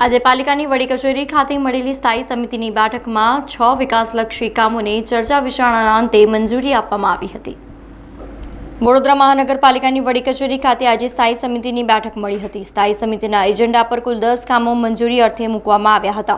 આજે પાલિકાની વડી કચેરી ખાતે મળેલી સ્થાયી સમિતિની બેઠકમાં 6 વિકાસલક્ષી કામોને ચર્ચા વિચારણાના અંતે મંજૂરી આપવામાં આવી હતી। વડોદરા મહાનગરપાલિકાની વડી કચેરી ખાતે આજે સ્થાયી સમિતિની બેઠક મળી હતી। સ્થાયી સમિતિના એજન્ડા પર કુલ 10 કામો મંજૂરી અર્થે મૂકવામાં આવ્યા હતા,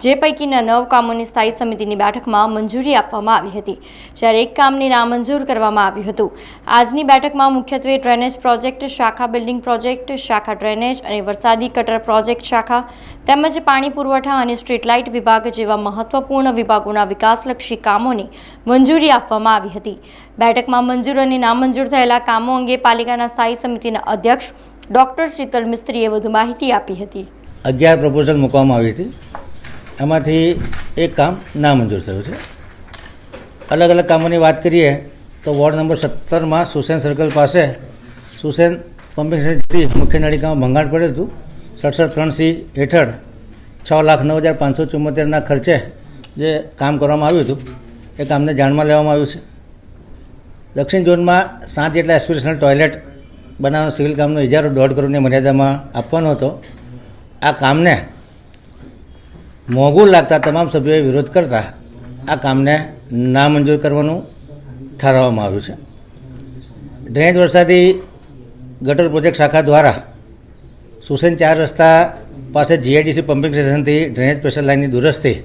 જે પૈકીના 9 કામોની સ્થાયી સમિતિની બેઠકમાં મંજૂરી આપવામાં આવી હતી, જ્યારે એક કામને નામંજૂર કરવામાં આવ્યું હતું। આજની બેઠકમાં મુખ્યત્વે ડ્રેનેજ પ્રોજેક્ટ શાખા, બિલ્ડિંગ પ્રોજેક્ટ શાખા, ડ્રેનેજ અને વરસાદી ગટર પ્રોજેક્ટ શાખા તેમજ પાણી પુરવઠા અને સ્ટ્રીટ લાઇટ વિભાગ જેવા મહત્વપૂર્ણ વિભાગોના વિકાસલક્ષી કામોને મંજૂરી આપવામાં આવી હતી। બેઠકમાં મંજૂર અને નામંજૂર થયેલા કામો અંગે પાલિકાના સ્થાયી સમિતિના અધ્યક્ષ ડોક્ટર શીતલ મિસ્ત્રીએ વધુ માહિતી આપી હતી। 11 પ્રપોઝલ મૂકવામાં આવી હતી, એમાંથી એક કામ નામંજૂર થયું છે। અલગ અલગ કામોની વાત કરીએ તો વોર્ડ નંબર 17માં સુસેન સર્કલ પાસે સુસેન પમ્પિંગ સ્ટેશનથી મુખ્ય નળિકામાં ભંગાણ પડ્યું હતું। 67(3)C હેઠળ 6,09,574ના ખર્ચે જે કામ કરવામાં આવ્યું હતું એ કામને જાણમાં લેવામાં આવ્યું છે। દક્ષિણ ઝોનમાં 7 જેટલા એસ્પિરેશનલ ટોયલેટ બનાવવાનો સિવિલ કામનો ઇજારો 1.5 કરોડની મર્યાદામાં આપવાનો હતો। આ કામને મોંઘું લાગતા તમામ સભ્યોએ વિરોધ કરતા આ કામને નામંજૂર કરવાનું ઠરાવવામાં આવ્યું છે। ડ્રેનેજ વરસાદી ગટર પ્રોજેક્ટ શાખા દ્વારા સુસેન 4 રસ્તા પાસે જીઆઈડીસી પમ્પિંગ સ્ટેશનથી ડ્રેનેજ પ્રેશર લાઇનની દુરસ્તી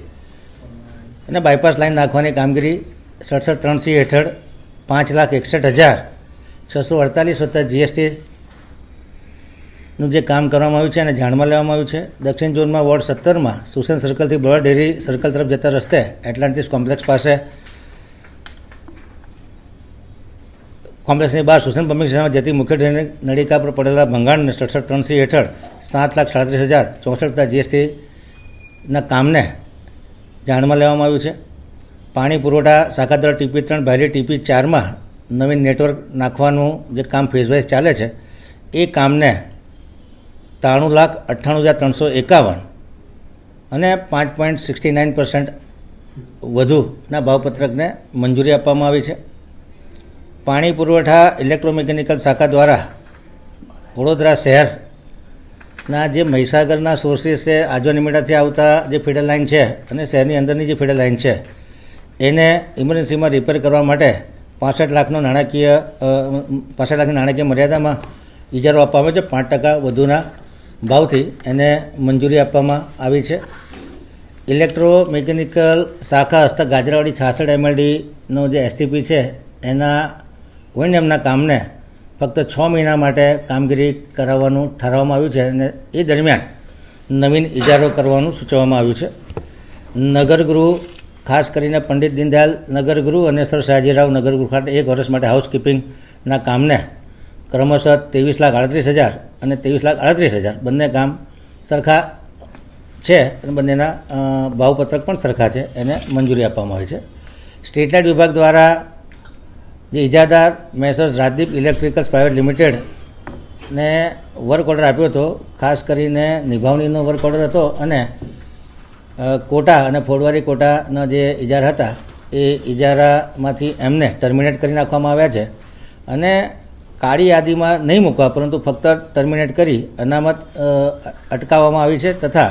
અને બાયપાસ લાઇન નાખવાની કામગીરી 67(3)C હેઠળ 5,61,648 વત્તા જીએસટીનું જે કામ કરવામાં આવ્યું છે અને જાણમાં લેવામાં આવ્યું છે। દક્ષિણ ઝોનમાં વોર્ડ 17માં સુસેન સર્કલથી બ્રોડ ડેરી સર્કલ તરફ જતા રસ્તે એટલાન્ટિસ કોમ્પ્લેક્સ પાસે કોમ્પ્લેક્સની બહાર સુસેન પમ્પિંગ સ્ટેશનમાં જતી મુખ્ય ડ્રેનેજ નળિકા પર પડેલા ભંગાણને 67(3)C હેઠળ 7,37,064 વત્તા જીએસટીના કામને જાણમાં લેવામાં આવ્યું છે। પાણી પુરવઠા શાખા દ્વારા TP3 બાયરી TP4માં નવીન નેટવર્ક નાખવાનું જે કામ ફેઝવાઇઝ ચાલે છે એ કામને 93,98,351 અને 5.69% વધુના ભાવપત્રકને મંજૂરી આપવામાં આવી છે। પાણી પુરવઠા ઇલેક્ટ્રોમિકેનિકલ શાખા દ્વારા વડોદરા શહેરના જે મહીસાગરના સોર્સિસ છે, આજોનીમેડાથી આવતા જે ફીડર લાઇન છે અને શહેરની અંદરની જે ફીડર લાઇન છે એને ઇમરજન્સીમાં રિપેર કરવા માટે 65 લાખની નાણાકીય મર્યાદામાં ઇજારો આપવામાં આવ્યો છે। 5% વધુના ભાવથી એને મંજૂરી આપવામાં આવી છે। ઇલેક્ટ્રોમિકેનિકલ શાખા હસ્તક ગાજરાવાડી 66 MLDનો જે એસટીપી છે એના ઓએનએમના કામને ફક્ત 6 મહિના માટે કામગીરી કરાવવાનું ઠરાવવામાં આવ્યું છે અને એ દરમિયાન નવીન ઇજારો કરવાનું સૂચવવામાં આવ્યું છે। નગરગૃહ, ખાસ કરીને પંડિત દીનદયાલ નગરગૃહ અને સર સયાજીરાવ નગરગૃહ ખાતે 1 વર્ષ માટે હાઉસકીપિંગના કામને ક્રમશઃ 23,38,000 અને 23,38,000 બંને કામ સરખા છે અને બંનેના ભાવપત્રક પણ સરખા છે, એને મંજૂરી આપવામાં આવી છે। સ્ટ્રીટ લાઇટ વિભાગ દ્વારા જે ઇજાદાર મેસર્સ રાજદીપ ઇલેક્ટ્રિકલ્સ પ્રાઇવેટ લિમિટેડને વર્ક ઓર્ડર આપ્યો હતો, ખાસ કરીને નિભાવણીનો વર્ક ઓર્ડર હતો અને કોટા અને ફોડવારી કોટાના જે ઇજારા હતા એ ઇજારામાંથી એમને ટર્મિનેટ કરી નાખવામાં આવ્યા છે અને કાળી યાદીમાં નહીં મૂકવા પરંતુ ફક્ત ટર્મિનેટ કરી અનામત અટકાવવામાં આવી છે તથા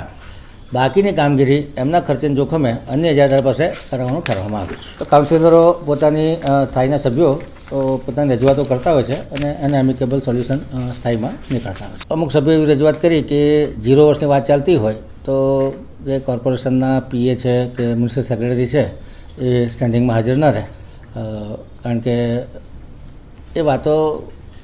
બાકીની કામગીરી એમના ખર્ચેના જોખમે અન્ય ઇજાદાર પાસે કરાવવાનું ઠરવામાં આવ્યું છે। તો કાઉન્સિલરો પોતાની સ્થાયીના સભ્યો પોતાની રજૂઆતો કરતા હોય છે અને એને એમિકેબલ સોલ્યુશન સ્થાયીમાં નીકળતા હોય છે। અમુક સભ્યોએ એવી રજૂઆત કરી કે 0 વર્ષની વાત ચાલતી હોય તો જે કોર્પોરેશનના પીએ છે કે મ્યુનિસિપલ સેક્રેટરી છે એ સ્ટેન્ડિંગમાં હાજર ન રહે, કારણ કે એ વાતો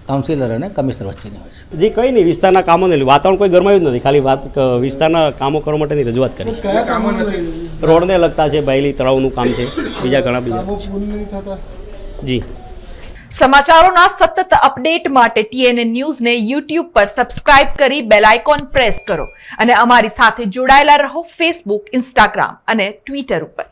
કાઉન્સિલર અને કમિશનર વચ્ચેની હોય છે। જે કંઈ નહીં, વિસ્તારના કામોને વાતાવરણ કોઈ ગરમાયું જ નથી, ખાલી વાત વિસ્તારના કામો કરવા માટેની રજૂઆત કરી। કયા કામો નથી? રોડને લગતા છે, બાયલી તળાવનું કામ છે, બીજા ઘણા બીજા। જી, સમાચારોના સતત અપડેટ માટે TNN ન્યૂઝને YouTube પર સબસ્ક્રાઇબ કરી બેલ આઇકોન પ્રેસ કરો અને અમારી સાથે જોડાયેલા રહો Facebook, Instagram અને Twitter ઉપર।